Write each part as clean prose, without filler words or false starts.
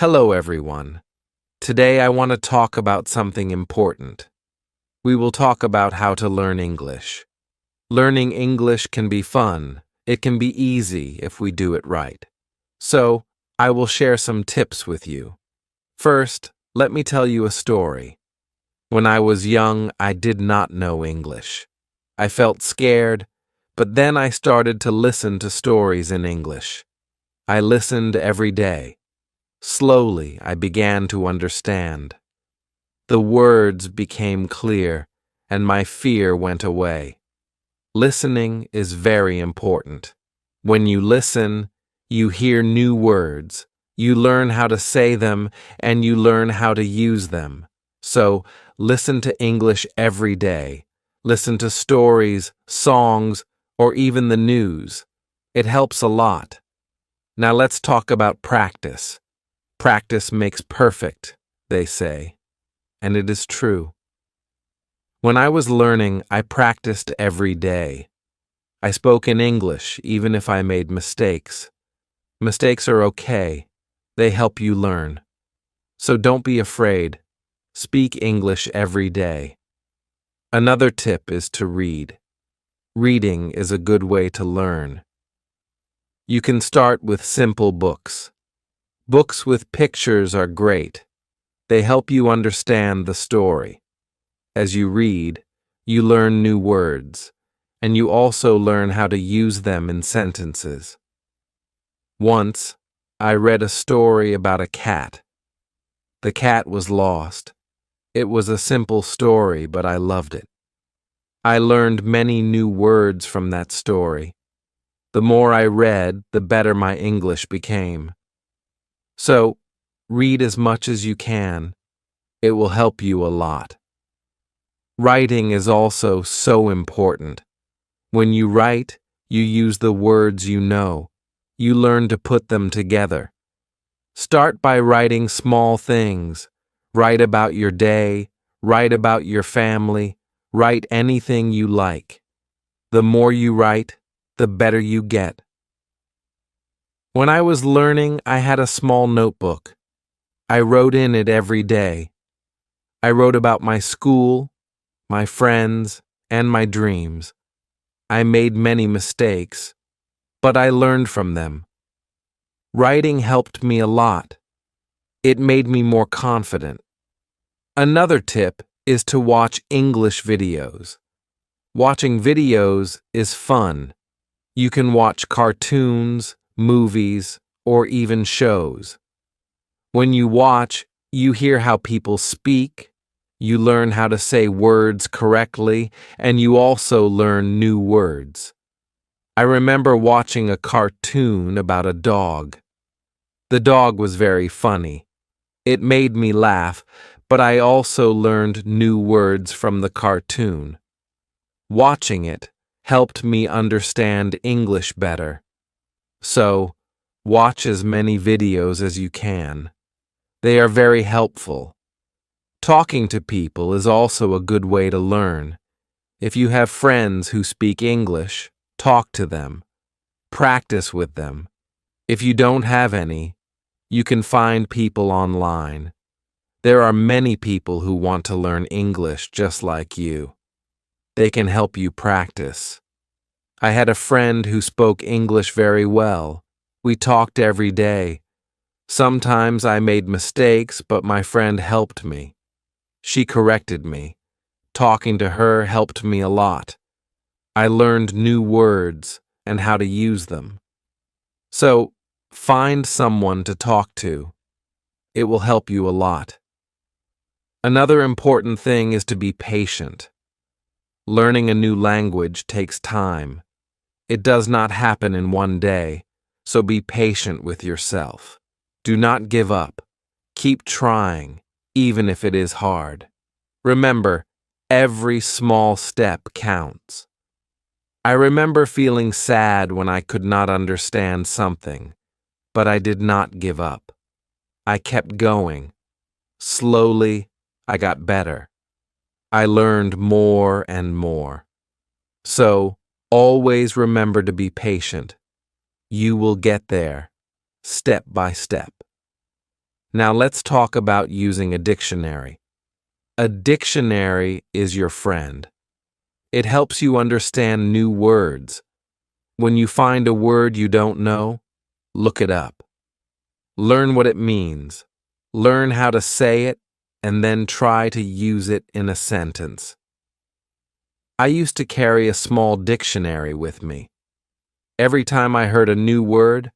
Hello, everyone. Today I want to talk about something important. We will talk about how to learn English. Learning English can be fun. It can be easy if we do it right. So, I will share some tips with you. First, let me tell you a story. When I was young, I did not know English. I felt scared, but then I started to listen to stories in English. I listened every day. Slowly, I began to understand. The words became clear, and my fear went away. Listening is very important. When you listen, you hear new words, you learn how to say them, and you learn how to use them. So, listen to English every day. Listen to stories, songs, or even the news. It helps a lot. Now let's talk about practice. Practice makes perfect, they say, and it is true. When I was learning, I practiced every day. I spoke in English even if I made mistakes. Mistakes are okay. They help you learn. So don't be afraid. Speak English every day. Another tip is to read. Reading is a good way to learn. You can start with simple books. Books with pictures are great. They help you understand the story. As you read, you learn new words, and you also learn how to use them in sentences. Once, I read a story about a cat. The cat was lost. It was a simple story, but I loved it. I learned many new words from that story. The more I read, the better my English became. So, read as much as you can. It will help you a lot. Writing is also so important. When you write, you use the words you know. You learn to put them together. Start by writing small things. Write about your day, write about your family, write anything you like. The more you write, the better you get. When I was learning, I had a small notebook. I wrote in it every day. I wrote about my school, my friends, and my dreams. I made many mistakes, but I learned from them. Writing helped me a lot. It made me more confident. Another tip is to watch English videos. Watching videos is fun. You can watch cartoons, movies, or even shows. When you watch, you hear how people speak, you learn how to say words correctly, and you also learn new words. I remember watching a cartoon about a dog. The dog was very funny. It made me laugh, but I also learned new words from the cartoon. Watching it helped me understand English better. So, watch as many videos as you can. They are very helpful. Talking to people is also a good way to learn. If you have friends who speak English, talk to them. Practice with them. If you don't have any, you can find people online. There are many people who want to learn English just like you. They can help you practice. I had a friend who spoke English very well. We talked every day. Sometimes I made mistakes, but my friend helped me. She corrected me. Talking to her helped me a lot. I learned new words and how to use them. So, find someone to talk to. It will help you a lot. Another important thing is to be patient. Learning a new language takes time. It does not happen in one day, so be patient with yourself. Do not give up. Keep trying, even if it is hard. Remember, every small step counts. I remember feeling sad when I could not understand something, but I did not give up. I kept going. Slowly, I got better. I learned more and more. So, always remember to be patient. You will get there, step by step. Now let's talk about using a dictionary. A dictionary is your friend. It helps you understand new words. When you find a word you don't know, look it up. Learn what it means. Learn how to say it, and then try to use it in a sentence. I used to carry a small dictionary with me. Every time I heard a new word,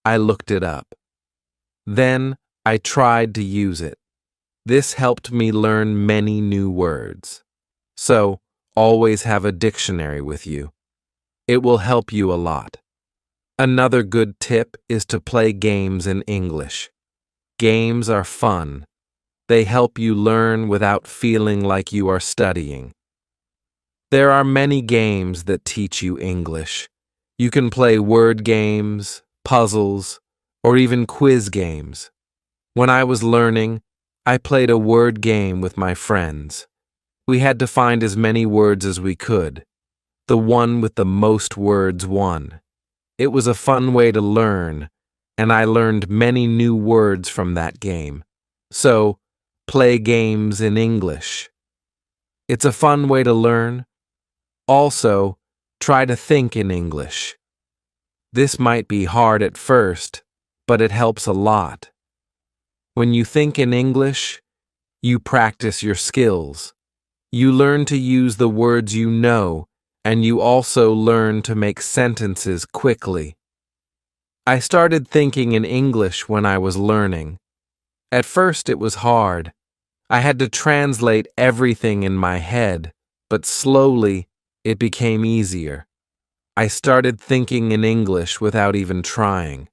I looked it up. Then I tried to use it. This helped me learn many new words. So, always have a dictionary with you. It will help you a lot. Another good tip is to play games in English. Games are fun. They help you learn without feeling like you are studying. There are many games that teach you English. You can play word games, puzzles, or even quiz games. When I was learning, I played a word game with my friends. We had to find as many words as we could. The one with the most words won. It was a fun way to learn, and I learned many new words from that game. So, play games in English. It's a fun way to learn. Also, try to think in English. This might be hard at first, but it helps a lot. When you think in English, you practice your skills. You learn to use the words you know, and you also learn to make sentences quickly. I started thinking in English when I was learning. At first it was hard. I had to translate everything in my head, but slowly it became easier. I started thinking in English without even trying.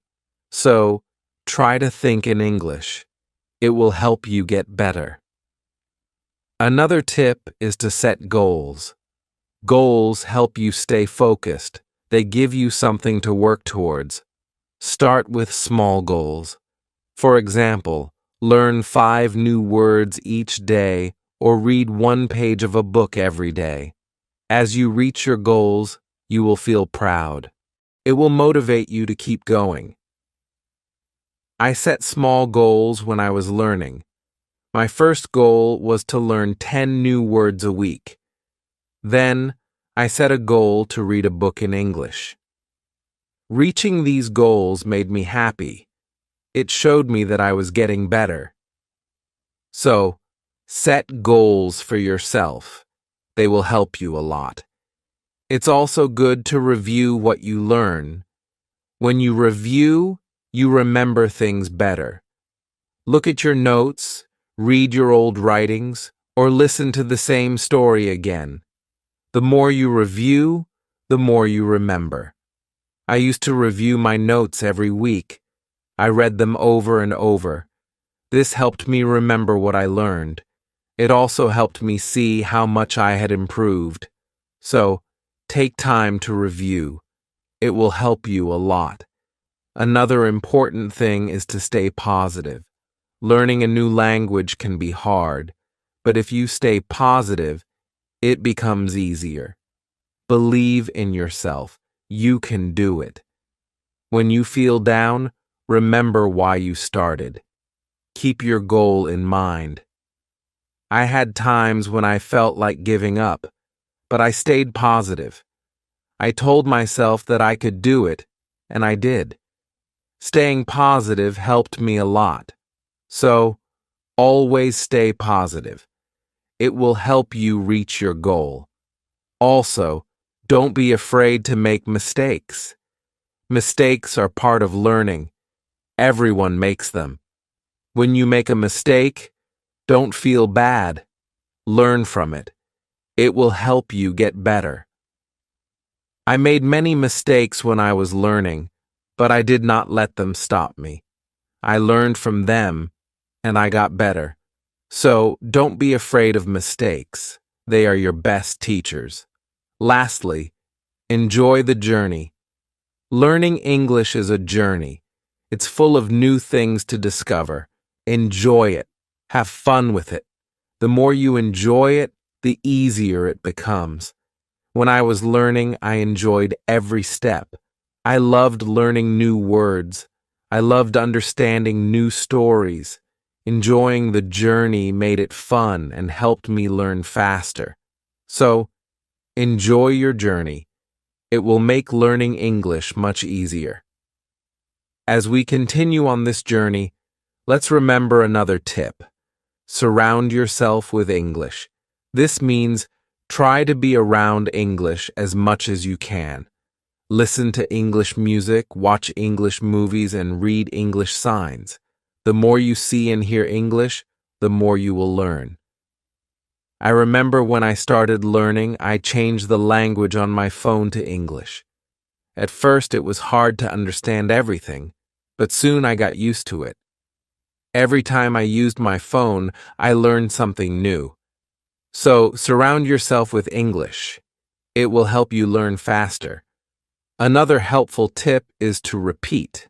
So, try to think in English. It will help you get better. Another tip is to set goals. Goals help you stay focused. They give you something to work towards. Start with small goals. For example, learn 5 new words each day or read 1 page of a book every day. As you reach your goals, you will feel proud. It will motivate you to keep going. I set small goals when I was learning. My first goal was to learn 10 new words a week. Then, I set a goal to read a book in English. Reaching these goals made me happy. It showed me that I was getting better. So, set goals for yourself. They will help you a lot. It's also good to review what you learn. When you review, you remember things better. Look at your notes, read your old writings, or listen to the same story again. The more you review, the more you remember. I used to review my notes every week. I read them over and over. This helped me remember what I learned. It also helped me see how much I had improved. So, take time to review. It will help you a lot. Another important thing is to stay positive. Learning a new language can be hard, but if you stay positive, it becomes easier. Believe in yourself. You can do it. When you feel down, remember why you started. Keep your goal in mind. I had times when I felt like giving up, but I stayed positive. I told myself that I could do it, and I did. Staying positive helped me a lot. So, always stay positive. It will help you reach your goal. Also, don't be afraid to make mistakes. Mistakes are part of learning. Everyone makes them. When you make a mistake, don't feel bad. Learn from it. It will help you get better. I made many mistakes when I was learning, but I did not let them stop me. I learned from them, and I got better. So, don't be afraid of mistakes. They are your best teachers. Lastly, enjoy the journey. Learning English is a journey. It's full of new things to discover. Enjoy it. Have fun with it. The more you enjoy it, the easier it becomes. When I was learning, I enjoyed every step. I loved learning new words. I loved understanding new stories. Enjoying the journey made it fun and helped me learn faster. So, enjoy your journey. It will make learning English much easier. As we continue on this journey, let's remember another tip. Surround yourself with English. This means try to be around English as much as you can. Listen to English music, watch English movies, and read English signs. The more you see and hear English, the more you will learn. I remember when I started learning, I changed the language on my phone to English. At first, it was hard to understand everything, but soon I got used to it. Every time I used my phone, I learned something new. So, surround yourself with English. It will help you learn faster. Another helpful tip is to repeat.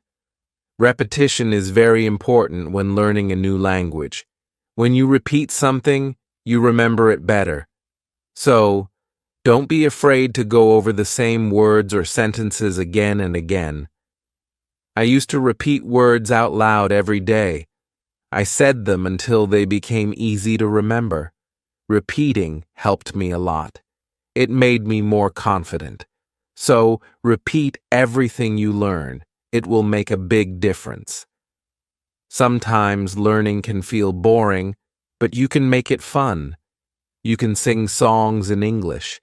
Repetition is very important when learning a new language. When you repeat something, you remember it better. So, don't be afraid to go over the same words or sentences again and again. I used to repeat words out loud every day. I said them until they became easy to remember. Repeating helped me a lot. It made me more confident. So, repeat everything you learn. It will make a big difference. Sometimes learning can feel boring, but you can make it fun. You can sing songs in English.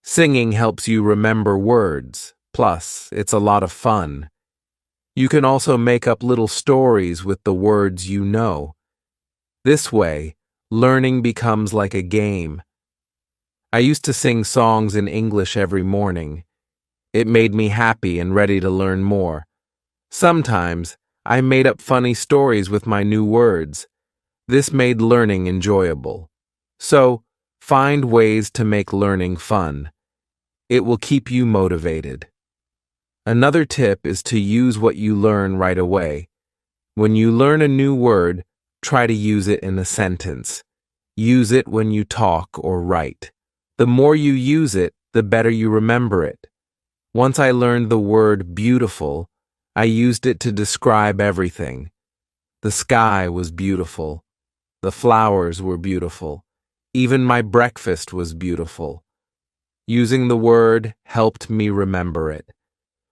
Singing helps you remember words, plus it's a lot of fun. You can also make up little stories with the words you know. This way, learning becomes like a game. I used to sing songs in English every morning. It made me happy and ready to learn more. Sometimes, I made up funny stories with my new words. This made learning enjoyable. So, find ways to make learning fun. It will keep you motivated. Another tip is to use what you learn right away. When you learn a new word, try to use it in a sentence. Use it when you talk or write. The more you use it, the better you remember it. Once I learned the word beautiful, I used it to describe everything. The sky was beautiful. The flowers were beautiful. Even my breakfast was beautiful. Using the word helped me remember it.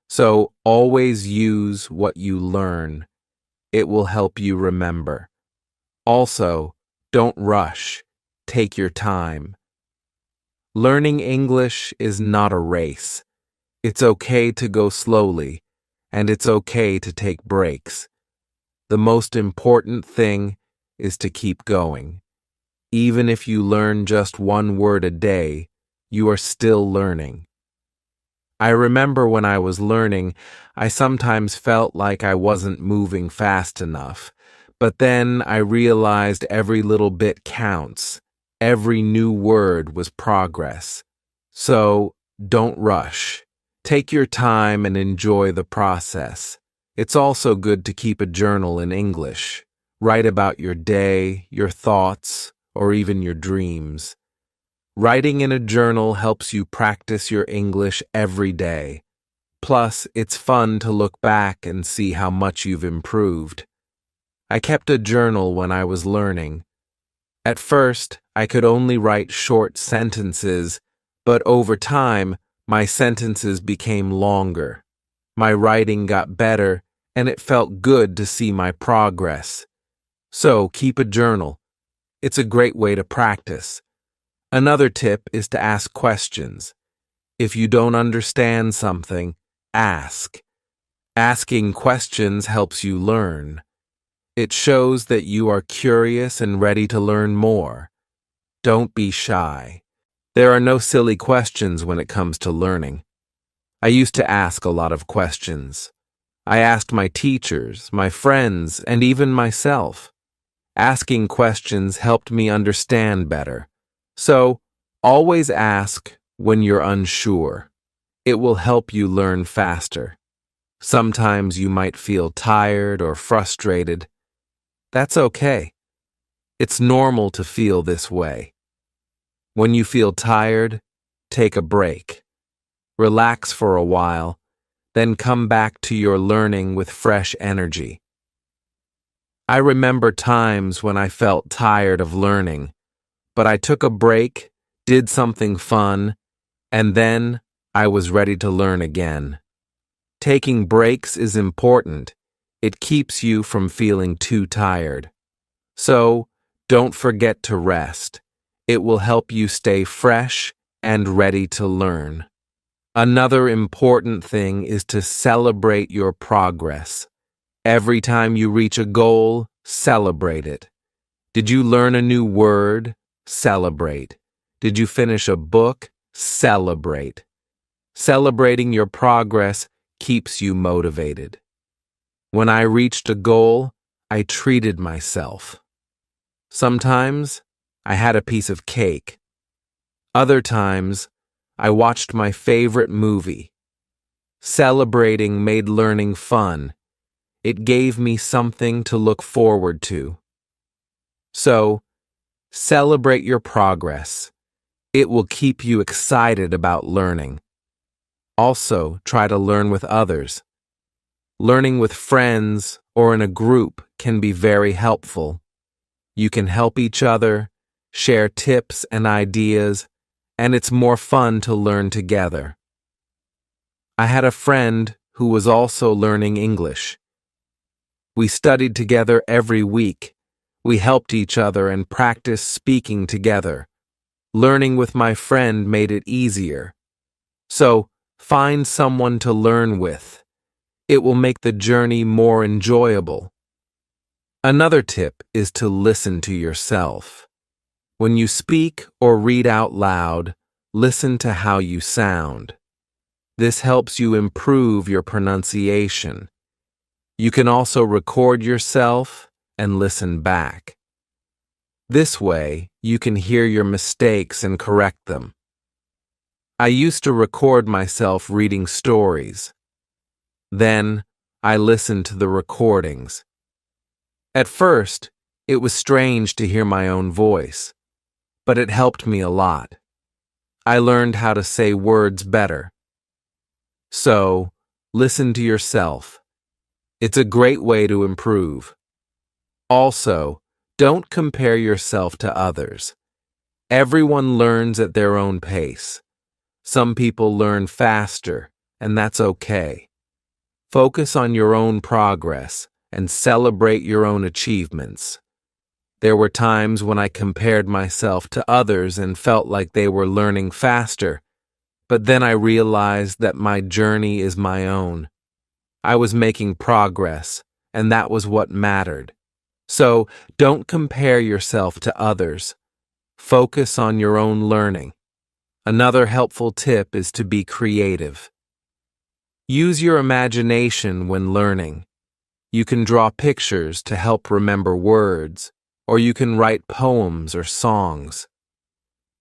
So always use what you learn. It will help you remember. Also, don't rush. Take your time. Learning English is not a race. It's okay to go slowly, and it's okay to take breaks. The most important thing is to keep going. Even if you learn just one word a day, you are still learning. I remember when I was learning, I sometimes felt like I wasn't moving fast enough, but then I realized every little bit counts. Every new word was progress. So, don't rush. Take your time and enjoy the process. It's also good to keep a journal in English. Write about your day, your thoughts, or even your dreams. Writing in a journal helps you practice your English every day. Plus, it's fun to look back and see how much you've improved. I kept a journal when I was learning. At first, I could only write short sentences, but over time, my sentences became longer. My writing got better, and it felt good to see my progress. So, keep a journal. It's a great way to practice. Another tip is to ask questions. If you don't understand something, ask. Asking questions helps you learn. It shows that you are curious and ready to learn more. Don't be shy. There are no silly questions when it comes to learning. I used to ask a lot of questions. I asked my teachers, my friends, and even myself. Asking questions helped me understand better. So, always ask when you're unsure. It will help you learn faster. Sometimes you might feel tired or frustrated. That's okay. It's normal to feel this way. When you feel tired, take a break. Relax for a while, then come back to your learning with fresh energy. I remember times when I felt tired of learning, but I took a break, did something fun, and then I was ready to learn again. Taking breaks is important. It keeps you from feeling too tired. So, don't forget to rest. It will help you stay fresh and ready to learn. Another important thing is to celebrate your progress. Every time you reach a goal, celebrate it. Did you learn a new word? Celebrate. Did you finish a book? Celebrate. Celebrating your progress keeps you motivated. When I reached a goal, I treated myself. Sometimes I had a piece of cake. Other times, I watched my favorite movie. Celebrating made learning fun. It gave me something to look forward to. So, celebrate your progress. It will keep you excited about learning. Also, try to learn with others. Learning with friends or in a group can be very helpful. You can help each other, share tips and ideas, and it's more fun to learn together. I had a friend who was also learning English. We studied together every week. We helped each other and practiced speaking together. Learning with my friend made it easier. So, find someone to learn with. It will make the journey more enjoyable. Another tip is to listen to yourself. When you speak or read out loud, listen to how you sound. This helps you improve your pronunciation. You can also record yourself and listen back. This way, you can hear your mistakes and correct them. I used to record myself reading stories. Then, I listened to the recordings. At first, it was strange to hear my own voice, but it helped me a lot. I learned how to say words better. So, listen to yourself. It's a great way to improve. Also, don't compare yourself to others. Everyone learns at their own pace. Some people learn faster, and that's okay. Focus on your own progress and celebrate your own achievements. There were times when I compared myself to others and felt like they were learning faster, but then I realized that my journey is my own. I was making progress, and that was what mattered. So, don't compare yourself to others. Focus on your own learning. Another helpful tip is to be creative. Use your imagination when learning. You can draw pictures to help remember words, or you can write poems or songs.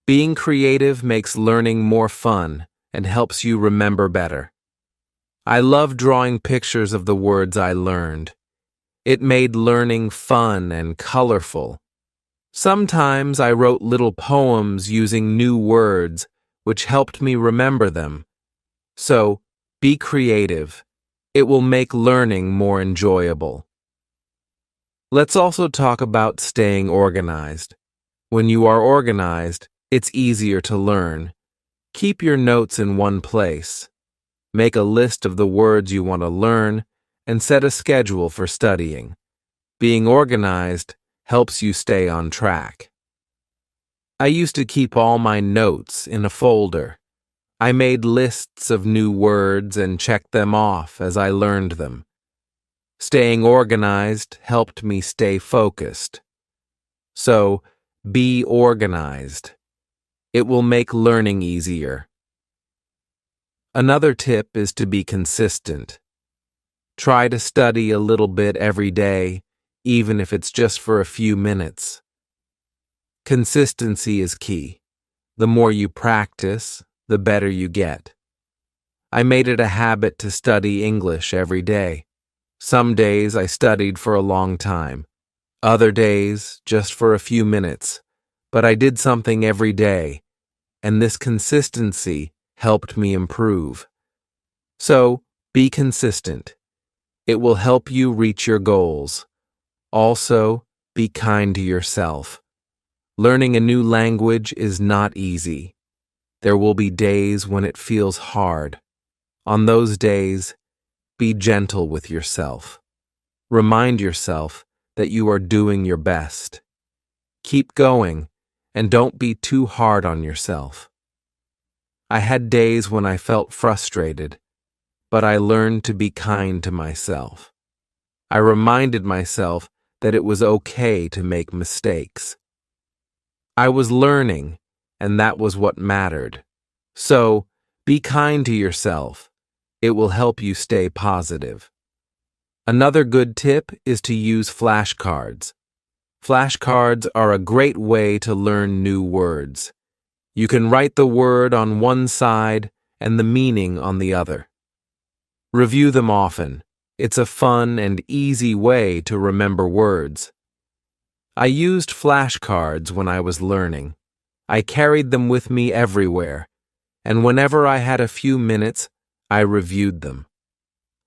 Being creative makes learning more fun and helps you remember better. I love drawing pictures of the words I learned. It made learning fun and colorful. Sometimes I wrote little poems using new words, which helped me remember them. So, be creative. It will make learning more enjoyable. Let's also talk about staying organized. When you are organized, it's easier to learn. Keep your notes in one place. Make a list of the words you want to learn and set a schedule for studying. Being organized helps you stay on track. I used to keep all my notes in a folder. I made lists of new words and checked them off as I learned them. Staying organized helped me stay focused. So, be organized. It will make learning easier. Another tip is to be consistent. Try to study a little bit every day, even if it's just for a few minutes. Consistency is key. The more you practice, the better you get. I made it a habit to study English every day. Some days I studied for a long time. Other days, just for a few minutes. But I did something every day, and this consistency helped me improve. So, be consistent. It will help you reach your goals. Also, be kind to yourself. Learning a new language is not easy. There will be days when it feels hard. On those days, be gentle with yourself. Remind yourself that you are doing your best. Keep going, and don't be too hard on yourself. I had days when I felt frustrated, but I learned to be kind to myself. I reminded myself that it was okay to make mistakes. I was learning, and that was what mattered. So, be kind to yourself. It will help you stay positive. Another good tip is to use flashcards. Flashcards are a great way to learn new words. You can write the word on one side and the meaning on the other. Review them often. It's a fun and easy way to remember words. I used flashcards when I was learning. I carried them with me everywhere, and whenever I had a few minutes, I reviewed them.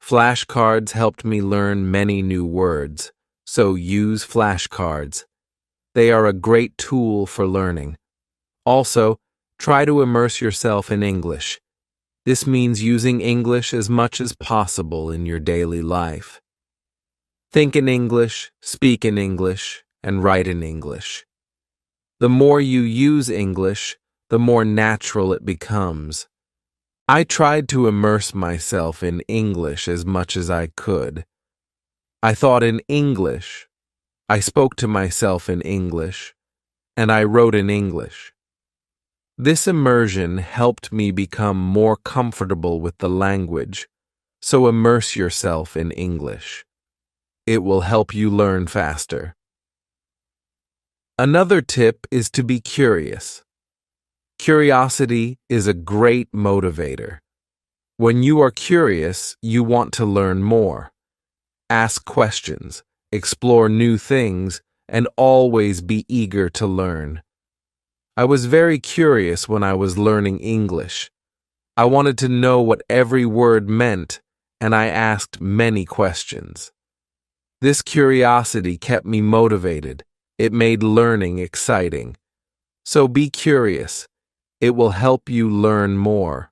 Flashcards helped me learn many new words, so use flashcards. They are a great tool for learning. Also, try to immerse yourself in English. This means using English as much as possible in your daily life. Think in English, speak in English, and write in English. The more you use English, the more natural it becomes. I tried to immerse myself in English as much as I could. I thought in English, I spoke to myself in English, and I wrote in English. This immersion helped me become more comfortable with the language, so immerse yourself in English. It will help you learn faster. Another tip is to be curious. Curiosity is a great motivator. When you are curious, you want to learn more. Ask questions, explore new things, and always be eager to learn. I was very curious when I was learning English. I wanted to know what every word meant, and I asked many questions. This curiosity kept me motivated. It made learning exciting. So be curious. It will help you learn more.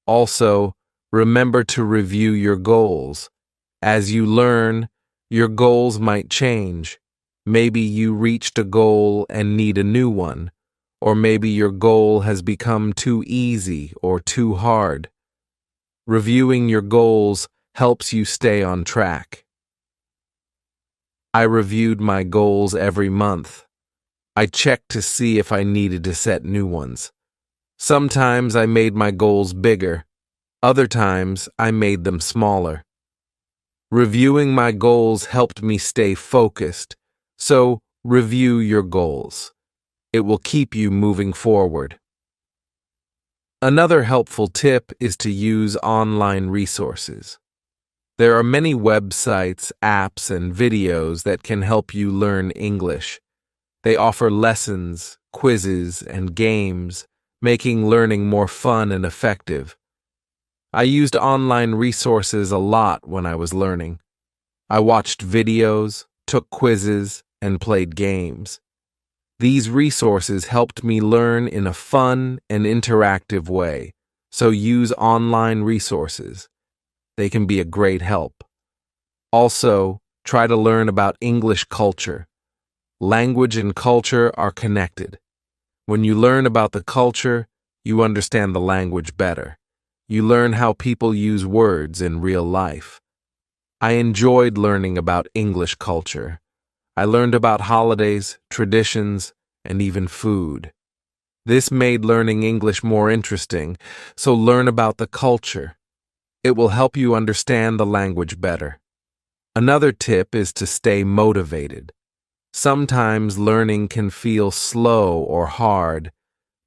Also, remember to review your goals. As you learn, your goals might change. Maybe you reached a goal and need a new one, or maybe your goal has become too easy or too hard. Reviewing your goals helps you stay on track. I reviewed my goals every month. I checked to see if I needed to set new ones. Sometimes I made my goals bigger. Other times I made them smaller. Reviewing my goals helped me stay focused, so review your goals. It will keep you moving forward. Another helpful tip is to use online resources. There are many websites, apps, and videos that can help you learn English. They offer lessons, quizzes, and games, making learning more fun and effective. I used online resources a lot when I was learning. I watched videos, took quizzes, and played games. These resources helped me learn in a fun and interactive way, so use online resources. They can be a great help. Also, try to learn about English culture. Language and culture are connected. When you learn about the culture, you understand the language better. You learn how people use words in real life. I enjoyed learning about English culture. I learned about holidays, traditions, and even food. This made learning English more interesting, so learn about the culture. It will help you understand the language better. Another tip is to stay motivated. Sometimes learning can feel slow or hard,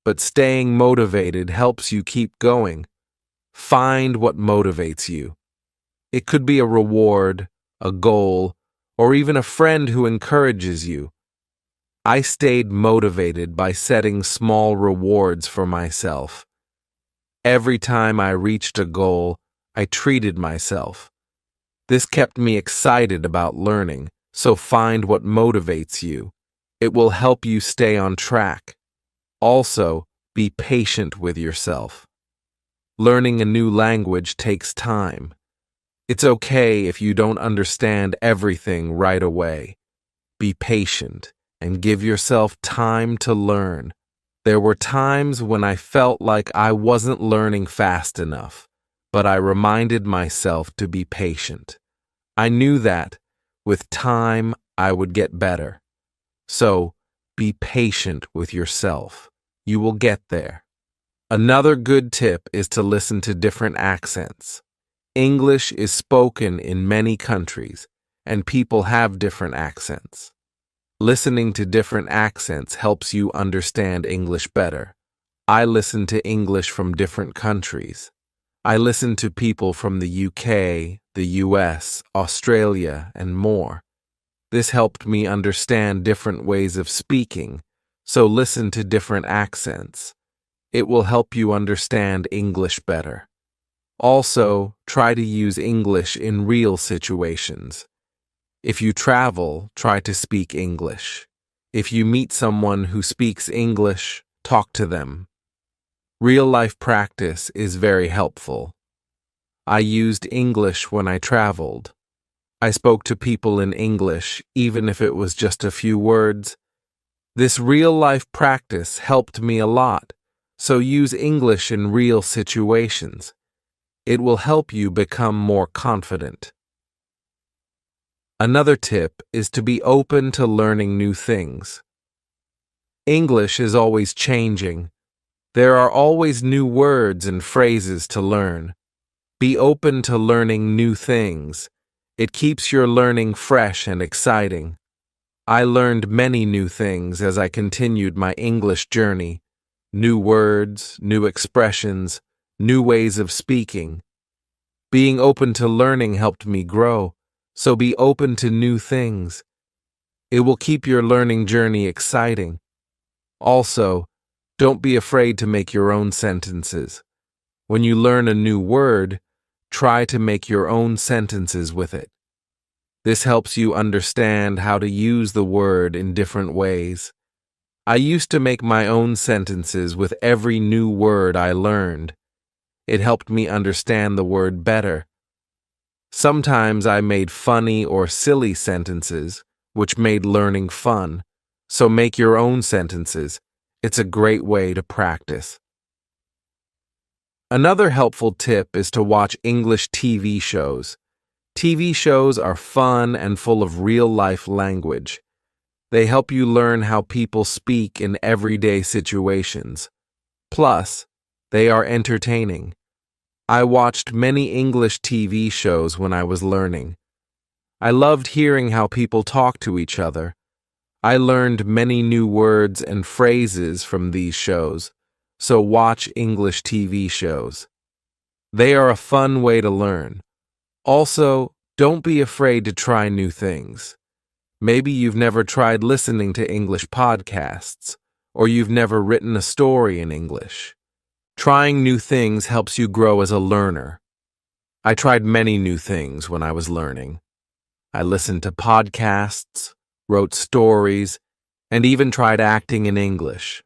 but staying motivated helps you keep going. Find what motivates you. It could be a reward, a goal, or even a friend who encourages you. I stayed motivated by setting small rewards for myself. Every time I reached a goal, I treated myself. This kept me excited about learning, so find what motivates you. It will help you stay on track. Also, be patient with yourself. Learning a new language takes time. It's okay if you don't understand everything right away. Be patient and give yourself time to learn. There were times when I felt like I wasn't learning fast enough, but I reminded myself to be patient. I knew that, with time, I would get better. So, be patient with yourself. You will get there. Another good tip is to listen to different accents. English is spoken in many countries, and people have different accents. Listening to different accents helps you understand English better. I listen to English from different countries. I listen to people from the UK, the US, Australia, and more. This helped me understand different ways of speaking, so listen to different accents. It will help you understand English better. Also, try to use English in real situations. If you travel, try to speak English. If you meet someone who speaks English, talk to them. Real-life practice is very helpful. I used English when I traveled. I spoke to people in English, even if it was just a few words. This real-life practice helped me a lot, so use English in real situations. It will help you become more confident. Another tip is to be open to learning new things. English is always changing. There are always new words and phrases to learn. Be open to learning new things. It keeps your learning fresh and exciting. I learned many new things as I continued my English journey. New words, new expressions, new ways of speaking. Being open to learning helped me grow, so be open to new things. It will keep your learning journey exciting. Also, don't be afraid to make your own sentences. When you learn a new word, try to make your own sentences with it. This helps you understand how to use the word in different ways. I used to make my own sentences with every new word I learned. It helped me understand the word better. Sometimes I made funny or silly sentences, which made learning fun. So make your own sentences. It's a great way to practice. Another helpful tip is to watch English TV shows. TV shows are fun and full of real-life language. They help you learn how people speak in everyday situations. Plus, they are entertaining. I watched many English TV shows when I was learning. I loved hearing how people talk to each other. I learned many new words and phrases from these shows, so watch English TV shows. They are a fun way to learn. Also, don't be afraid to try new things. Maybe you've never tried listening to English podcasts, or you've never written a story in English. Trying new things helps you grow as a learner. I tried many new things when I was learning. I listened to podcasts, wrote stories, and even tried acting in English.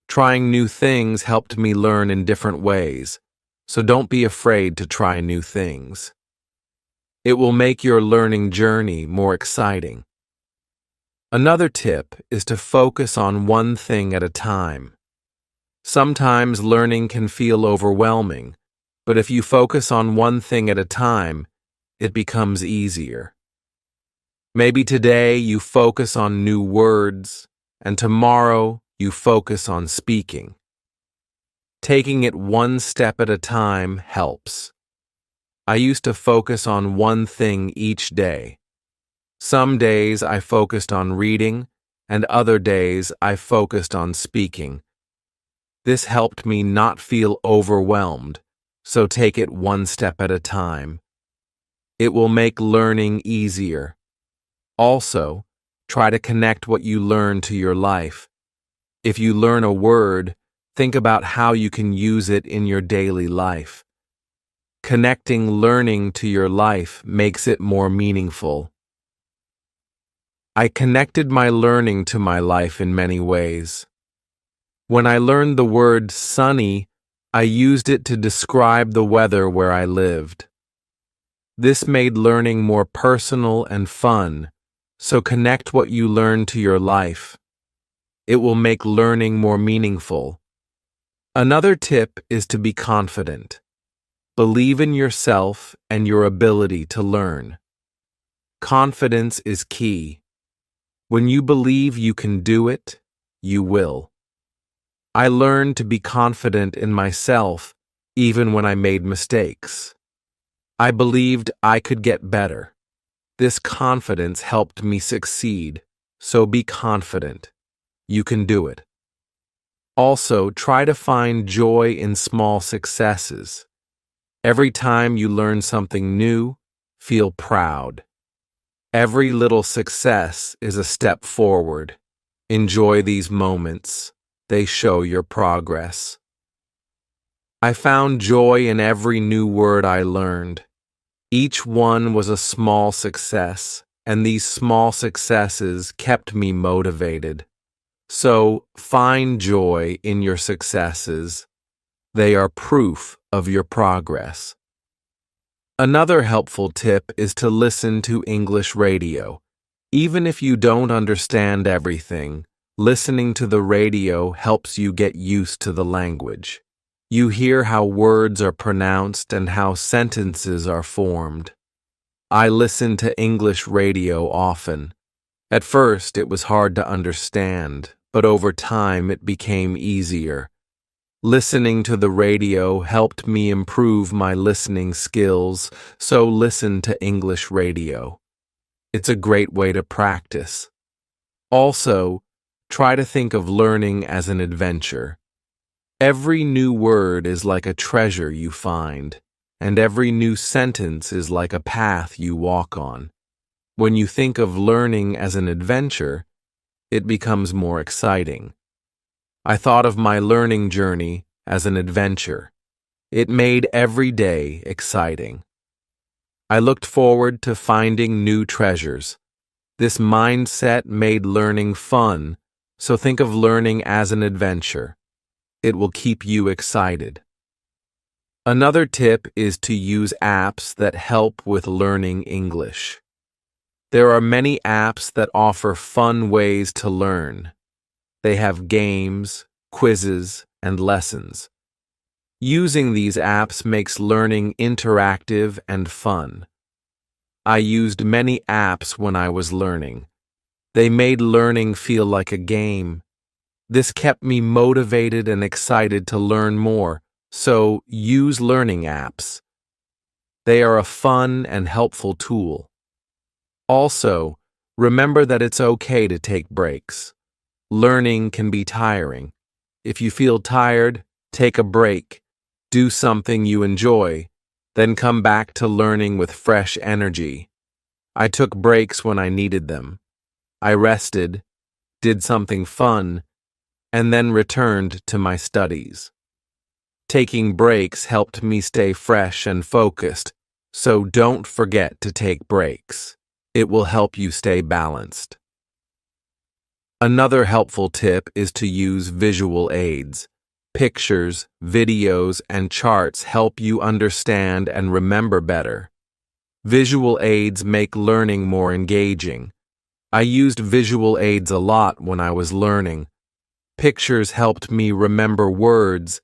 Trying new things helped me learn in different ways, so don't be afraid to try new things. It will make your learning journey more exciting. Another tip is to focus on one thing at a time. Sometimes learning can feel overwhelming, but if you focus on one thing at a time, it becomes easier. Maybe today you focus on new words, and tomorrow you focus on speaking. Taking it one step at a time helps. I used to focus on one thing each day. Some days I focused on reading, and other days I focused on speaking. This helped me not feel overwhelmed, so take it one step at a time. It will make learning easier. Also, try to connect what you learn to your life. If you learn a word, think about how you can use it in your daily life. Connecting learning to your life makes it more meaningful. I connected my learning to my life in many ways. When I learned the word sunny, I used it to describe the weather where I lived. This made learning more personal and fun, so connect what you learn to your life. It will make learning more meaningful. Another tip is to be confident. Believe in yourself and your ability to learn. Confidence is key. When you believe you can do it, you will. I learned to be confident in myself even when I made mistakes. I believed I could get better. This confidence helped me succeed, so be confident. You can do it. Also, try to find joy in small successes. Every time you learn something new, feel proud. Every little success is a step forward. Enjoy these moments. They show your progress. I found joy in every new word I learned. Each one was a small success, and these small successes kept me motivated. So, find joy in your successes. They are proof of your progress. Another helpful tip is to listen to English radio. Even if you don't understand everything, listening to the radio helps you get used to the language. You hear how words are pronounced and how sentences are formed. I listen to English radio often. At first, it was hard to understand, but over time it became easier. Listening to the radio helped me improve my listening skills, so listen to English radio. It's a great way to practice. Also, try to think of learning as an adventure. Every new word is like a treasure you find, and every new sentence is like a path you walk on. When you think of learning as an adventure, it becomes more exciting. I thought of my learning journey as an adventure. It made every day exciting. I looked forward to finding new treasures. This mindset made learning fun, so think of learning as an adventure. It will keep you excited. Another tip is to use apps that help with learning English. There are many apps that offer fun ways to learn. They have games, quizzes, and lessons. Using these apps makes learning interactive and fun. I used many apps when I was learning. They made learning feel like a game. This kept me motivated and excited to learn more, so use learning apps. They are a fun and helpful tool. Also, remember that it's okay to take breaks. Learning can be tiring. If you feel tired, take a break. Do something you enjoy, then come back to learning with fresh energy. I took breaks when I needed them. I rested, did something fun, and then returned to my studies. Taking breaks helped me stay fresh and focused, so don't forget to take breaks. It will help you stay balanced. Another helpful tip is to use visual aids. Pictures, videos, and charts help you understand and remember better. Visual aids make learning more engaging. I used visual aids a lot when I was learning. Pictures helped me remember words,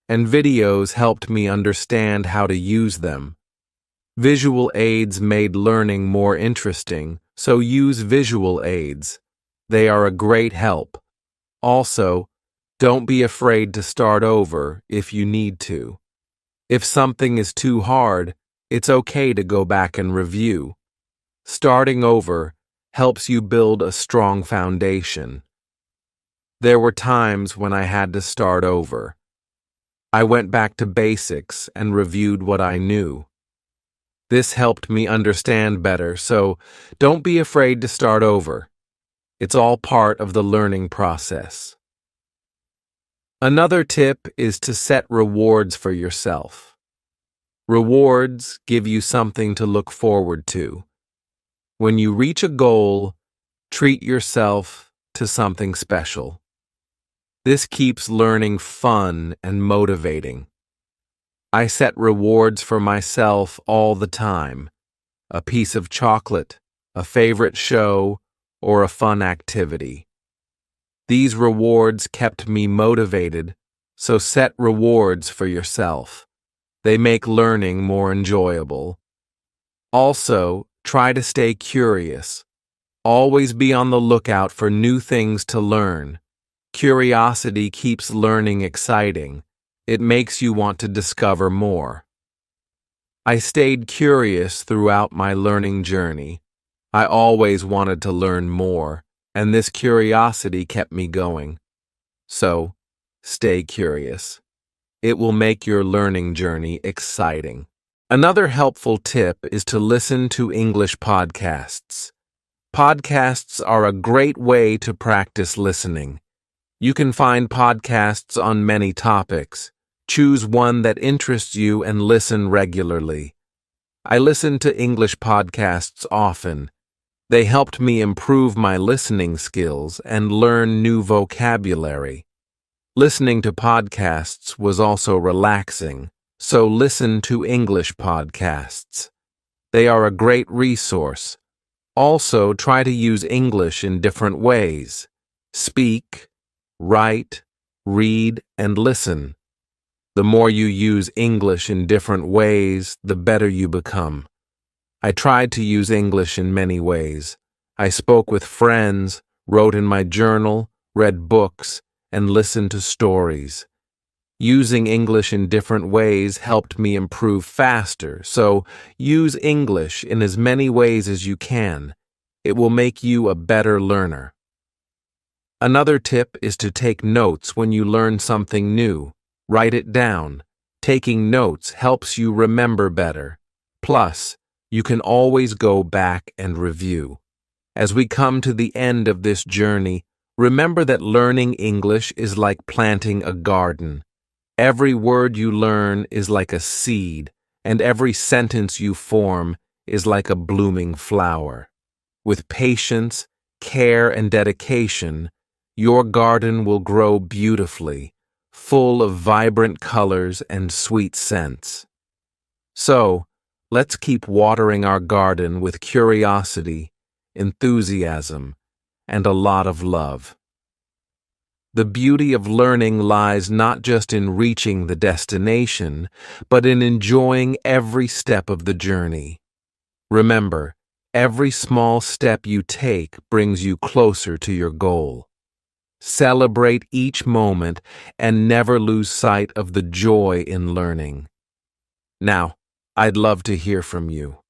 and videos helped me understand how to use them. Visual aids made learning more interesting, so use visual aids. They are a great help. Also, don't be afraid to start over if you need to. If something is too hard, it's okay to go back and review. Starting over helps you build a strong foundation. There were times when I had to start over. I went back to basics and reviewed what I knew. This helped me understand better, so don't be afraid to start over. It's all part of the learning process. Another tip is to set rewards for yourself. Rewards give you something to look forward to. When you reach a goal, Treat yourself to something special. This keeps learning fun and motivating. I set rewards for myself all the time. A piece of chocolate, a favorite show, or a fun activity. These rewards kept me motivated, so set rewards for yourself. They make learning more enjoyable. Also, try to stay curious. Always be on the lookout for new things to learn. Curiosity keeps learning exciting. It makes you want to discover more. I stayed curious throughout my learning journey. I always wanted to learn more, and this curiosity kept me going. So, stay curious. It will make your learning journey exciting. Another helpful tip is to listen to English podcasts. Podcasts are a great way to practice listening. You can find podcasts on many topics. Choose one that interests you and listen regularly. I listen to English podcasts often. They helped me improve my listening skills and learn new vocabulary. Listening to podcasts was also relaxing, so listen to English podcasts. They are a great resource. Also, try to use English in different ways. Speak, write, read, and listen. The more you use English in different ways, the better you become. I tried to use English in many ways. I spoke with friends, wrote in my journal, read books, and listened to stories. Using English in different ways helped me improve faster, so use English in as many ways as you can. It will make you a better learner. Another tip is to take notes when you learn something new. Write it down. Taking notes helps you remember better. Plus, you can always go back and review. As we come to the end of this journey, remember that learning English is like planting a garden. Every word you learn is like a seed, and every sentence you form is like a blooming flower. With patience, care, and dedication, your garden will grow beautifully, full of vibrant colors and sweet scents. So, let's keep watering our garden with curiosity, enthusiasm, and a lot of love. The beauty of learning lies not just in reaching the destination, but in enjoying every step of the journey. Remember, every small step you take brings you closer to your goal. Celebrate each moment and never lose sight of the joy in learning. Now, I'd love to hear from you.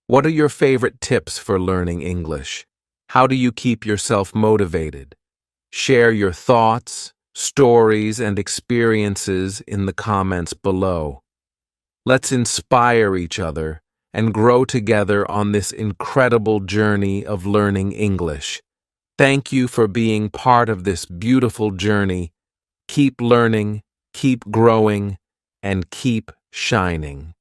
What are your favorite tips for learning English? How do you keep yourself motivated? Share your thoughts, stories, and experiences in the comments below. Let's inspire each other and grow together on this incredible journey of learning English. Thank you for being part of this beautiful journey. Keep learning, keep growing, and keep shining.